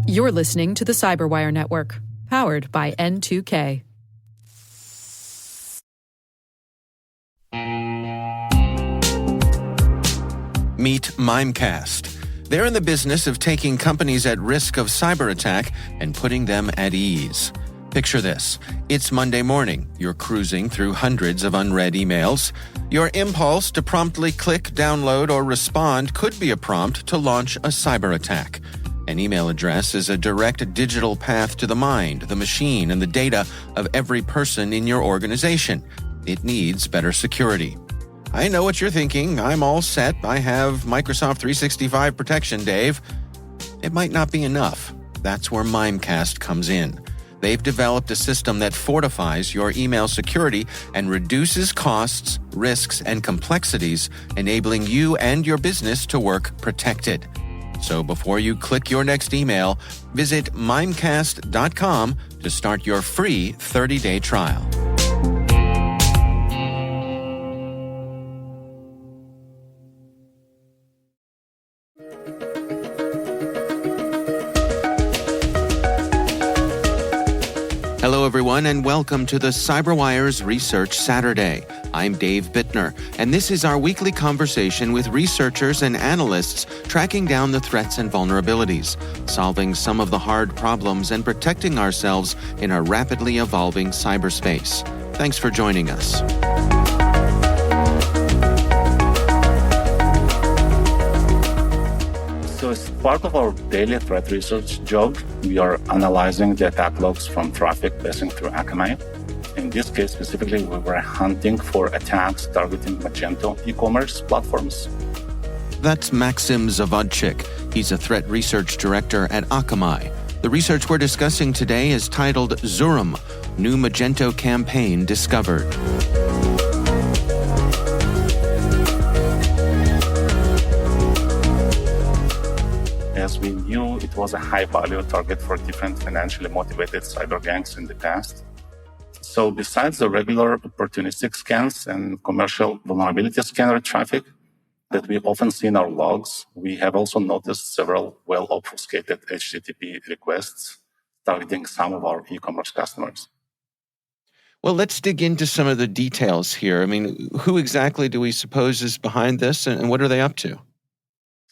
You're listening to the Cyberwire Network, powered by N2K. Meet Mimecast. They're in the business of taking companies at risk of cyber attack and putting them at ease. Picture this. It's Monday morning. You're cruising through hundreds of unread emails. Your impulse to promptly click, download, or respond could be a prompt to launch a cyber attack. An email address is a direct digital path to the mind, the machine, and the data of every person in your organization. It needs better security. I know what you're thinking. I'm all set. I have Microsoft 365 protection, Dave. It might not be enough. That's where Mimecast comes in. They've developed a system that fortifies your email security and reduces costs, risks, and complexities, enabling you and your business to work protected. So before you click your next email, visit mimecast.com to start your free 30-day trial. Hello, everyone, and welcome to the CyberWire's Research Saturday. I'm Dave Bittner, and this is our weekly conversation with researchers and analysts tracking down the threats and vulnerabilities, solving some of the hard problems, and protecting ourselves in a rapidly evolving cyberspace. Thanks for joining us. So as part of our daily threat research job, we are analyzing the attack logs from traffic passing through Akamai. In this case specifically, we were hunting for attacks targeting Magento e-commerce platforms. That's Maxim Zavodchik. He's a threat research director at Akamai. The research we're discussing today is titled Xurum, New Magento Campaign Discovered. As we knew, it was a high-value target for different financially motivated cyber gangs in the past. So besides the regular opportunistic scans and commercial vulnerability scanner traffic that we often see in our logs, we have also noticed several well-obfuscated HTTP requests targeting some of our e-commerce customers. Well, let's dig into some of the details here. I mean, who exactly do we suppose is behind this, and what are they up to?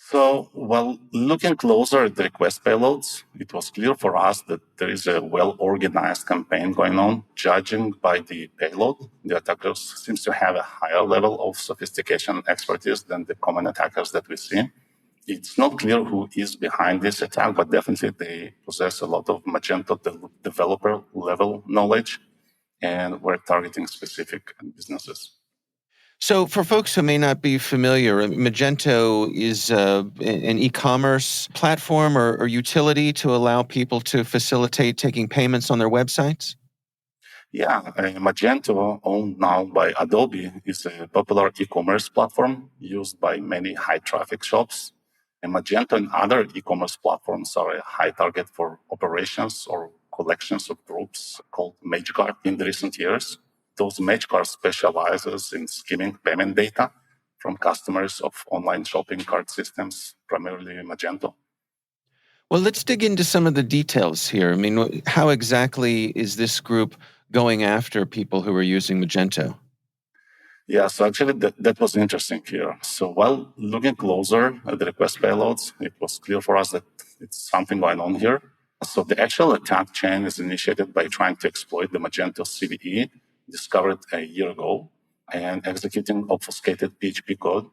So, while looking closer at the request payloads, it was clear for us that there is a well-organized campaign going on. Judging by the payload, the attackers seems to have a higher level of sophistication and expertise than the common attackers that we see. It's not clear who is behind this attack, but definitely they possess a lot of Magento developer level knowledge, and we're targeting specific businesses. So for folks who may not be familiar, Magento is an e-commerce platform or utility to allow people to facilitate taking payments on their websites? Yeah, Magento, owned now by Adobe, is a popular e-commerce platform used by many high-traffic shops. And Magento and other e-commerce platforms are a high target for operations or collections of groups called MageGuard in the recent years. Those MageGuard specializes in skimming payment data from customers of online shopping cart systems, primarily Magento. Well, let's dig into some of the details here. I mean, how exactly is this group going after people who are using Magento? Yeah, so actually that was interesting here. So while looking closer at the request payloads, it was clear for us that it's something going on here. So the actual attack chain is initiated by trying to exploit the Magento CVE discovered a year ago and executing obfuscated PHP code.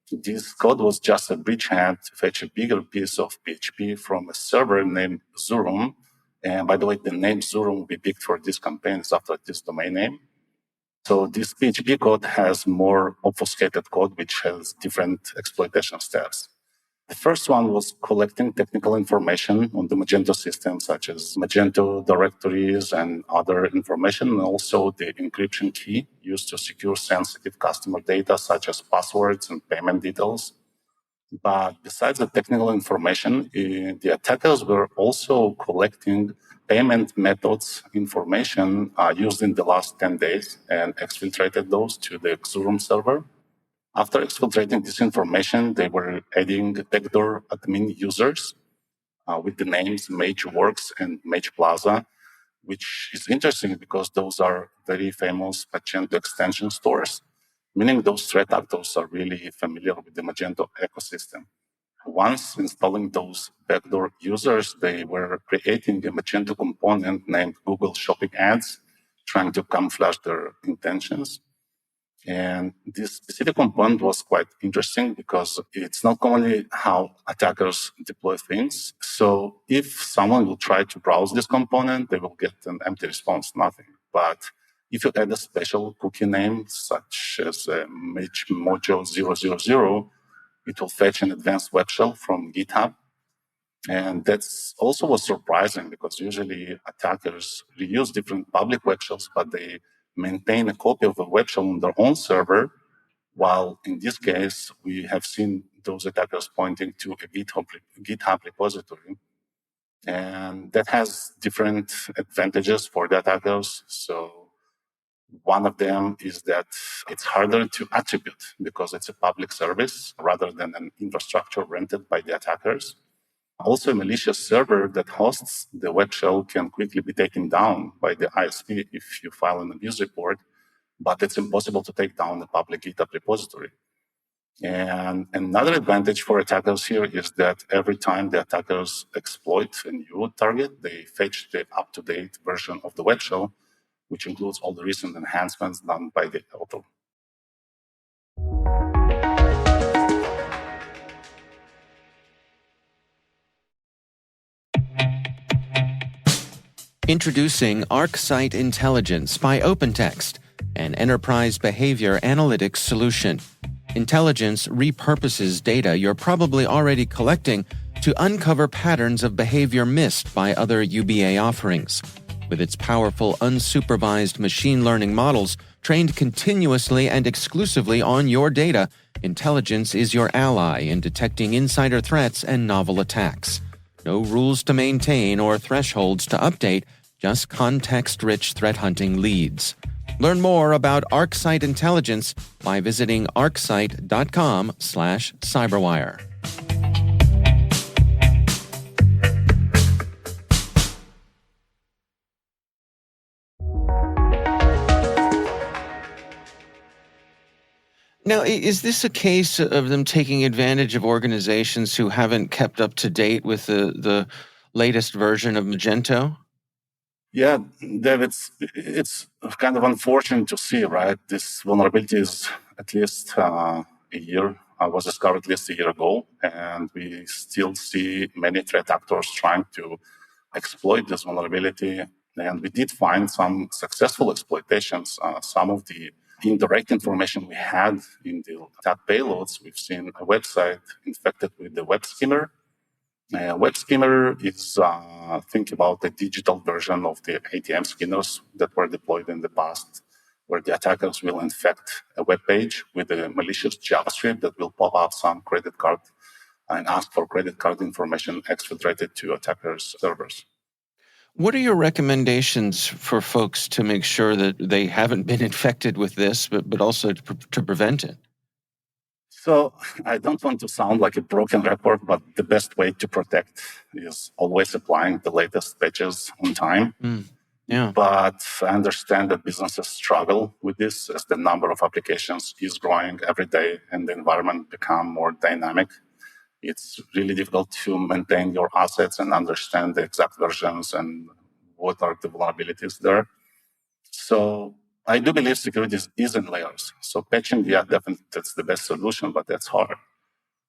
This code was just a bridgehead to fetch a bigger piece of PHP from a server named Xurum. And by the way, the name Xurum we picked for this campaign is after this domain name. So this PHP code has more obfuscated code, which has different exploitation steps. The first one was collecting technical information on the Magento system, such as Magento directories and other information, and also the encryption key used to secure sensitive customer data, such as passwords and payment details. But besides the technical information, the attackers were also collecting payment methods information used in the last 10 days and exfiltrated those to the Xurum server. After exfiltrating this information, they were adding backdoor admin users with the names MageWorks and Mage Plaza, which is interesting because those are very famous Magento extension stores, meaning those threat actors are really familiar with the Magento ecosystem. Once installing those backdoor users, they were creating a Magento component named GoogleShoppingAds, trying to camouflage their intentions. And this specific component was quite interesting because it's not commonly how attackers deploy things. So if someone will try to browse this component, they will get an empty response, nothing. But if you add a special cookie name, such as mojo000, it will fetch an advanced web shell from GitHub. And that's also was surprising because usually attackers reuse different public web shells, but they maintain a copy of a web shell on their own server. While in this case, we have seen those attackers pointing to a GitHub repository. And that has different advantages for the attackers. So one of them is that it's harder to attribute because it's a public service rather than an infrastructure rented by the attackers. Also, a malicious server that hosts the web shell can quickly be taken down by the ISP if you file an abuse report, but it's impossible to take down the public GitHub repository. And another advantage for attackers here is that every time the attackers exploit a new target, they fetch the up-to-date version of the web shell, which includes all the recent enhancements done by the author. Introducing ArcSite Intelligence by OpenText, an enterprise behavior analytics solution. Intelligence repurposes data you're probably already collecting to uncover patterns of behavior missed by other UBA offerings. With its powerful, unsupervised machine learning models trained continuously and exclusively on your data, Intelligence is your ally in detecting insider threats and novel attacks. No rules to maintain or thresholds to update, just context-rich threat hunting leads. Learn more about ArcSite Intelligence by visiting arcsite.com/cyberwire. Now, is this a case of them taking advantage of organizations who haven't kept up to date with the latest version of Magento? Yeah, Dave, it's kind of unfortunate to see, right? This vulnerability is at least a year, was discovered at least a year ago, and we still see many threat actors trying to exploit this vulnerability. And we did find some successful exploitations. Some of the indirect information we had in the attack payloads, we've seen a website infected with the web skimmer. Web skimmer is, think about the digital version of the ATM skimmers that were deployed in the past, where the attackers will infect a web page with a malicious JavaScript that will pop up some credit card and ask for credit card information exfiltrated to attackers' servers. What are your recommendations for folks to make sure that they haven't been infected with this, but also to prevent it? So I don't want to sound like a broken record, but the best way to protect is always applying the latest patches on time. Yeah. But I understand that businesses struggle with this as the number of applications is growing every day and the environment become more dynamic. It's really difficult to maintain your assets and understand the exact versions and what are the vulnerabilities there. So I do believe security is in layers. So patching, yeah, definitely that's the best solution, but that's hard.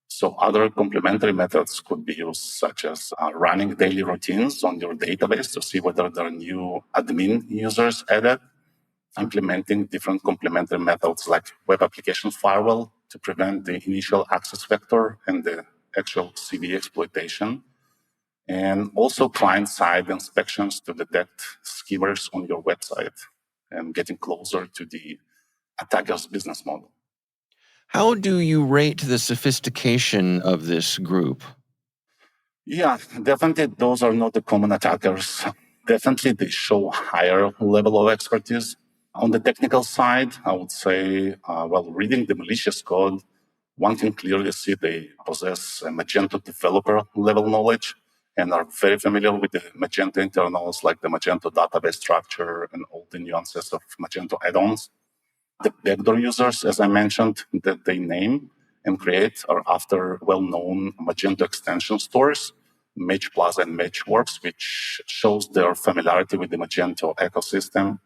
So other complementary methods could be used, such as running daily routines on your database to see whether there are new admin users added, implementing different complementary methods like web application firewall to prevent the initial access vector and the actual CV exploitation, and also client-side inspections to detect skimmers on your website and getting closer to the attacker's business model. How do you rate the sophistication of this group? Yeah, definitely those are not the common attackers. Definitely they show higher level of expertise. On the technical side, I would say, while reading the malicious code, one can clearly see they possess a Magento developer level knowledge and are very familiar with the Magento internals, like the Magento database structure and all the nuances of Magento add-ons. The backdoor users, as I mentioned, that they name and create are after well-known Magento extension stores, Match Plus and Matchworks, which shows their familiarity with the Magento ecosystem.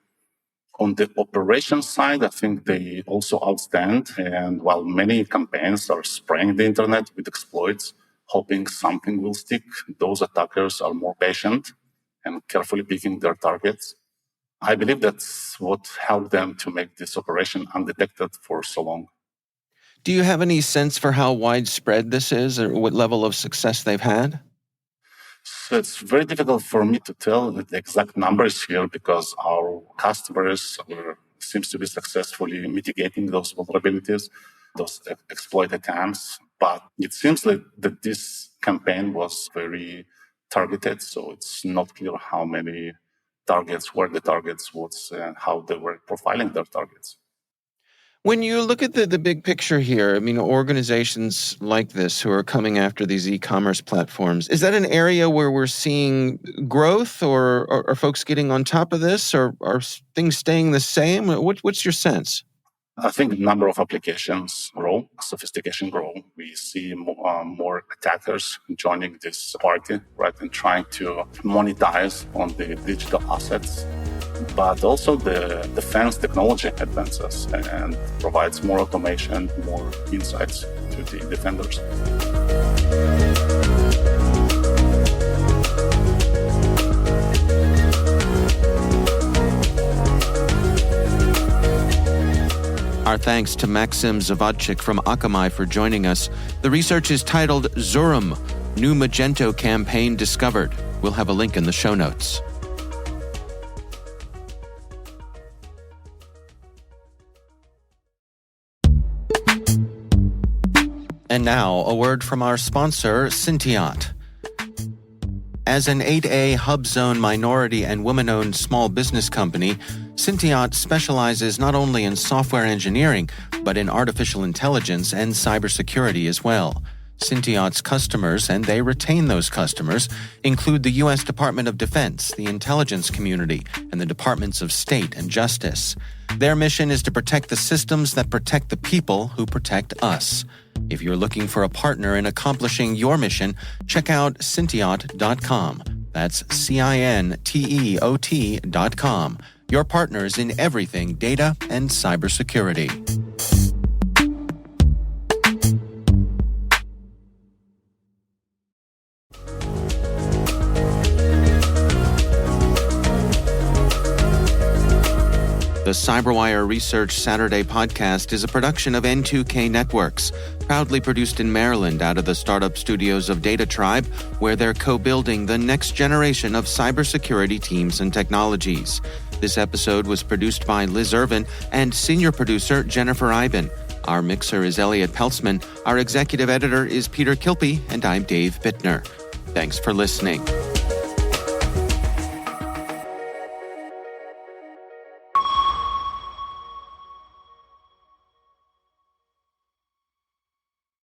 On the operations side, I think they also outstand. And while many campaigns are spraying the internet with exploits, hoping something will stick, those attackers are more patient and carefully picking their targets. I believe that's what helped them to make this operation undetected for so long. Do you have any sense for how widespread this is or what level of success they've had? So it's very difficult for me to tell the exact numbers here because our customers seems to be successfully mitigating those vulnerabilities, those exploit attempts. But it seems like that this campaign was very targeted, so it's not clear how many targets, where the targets was, and how they were profiling their targets. When you look at the big picture here, I mean, organizations like this who are coming after these e-commerce platforms, is that an area where we're seeing growth, or are folks getting on top of this, or are things staying the same? What's your sense? I think the number of applications grow, sophistication grow. We see more attackers joining this party, right, and trying to monetize on the digital assets. But also the defense technology advances and provides more automation, more insights to the defenders. Our thanks to Maxim Zavadchik from Akamai for joining us. The research is titled Xurum, New Magento Campaign Discovered. We'll have a link in the show notes. And now, a word from our sponsor, Syntiant. As an 8A Hub Zone minority and woman-owned small business company, Syntiant specializes not only in software engineering, but in artificial intelligence and cybersecurity as well. Syntiant's customers, and they retain those customers, include the U.S. Department of Defense, the intelligence community, and the Departments of State and Justice. Their mission is to protect the systems that protect the people who protect us. If you're looking for a partner in accomplishing your mission, check out Syntiant.com. That's Cinteot.com. Your partners in everything data and cybersecurity. The CyberWire Research Saturday podcast is a production of N2K Networks, proudly produced in Maryland out of the startup studios of Data Tribe, where they're co-building the next generation of cybersecurity teams and technologies. This episode was produced by Liz Irvin and senior producer Jennifer Iben. Our mixer is Elliot Peltzman, our executive editor is Peter Kilpie, and I'm Dave Bittner. Thanks for listening.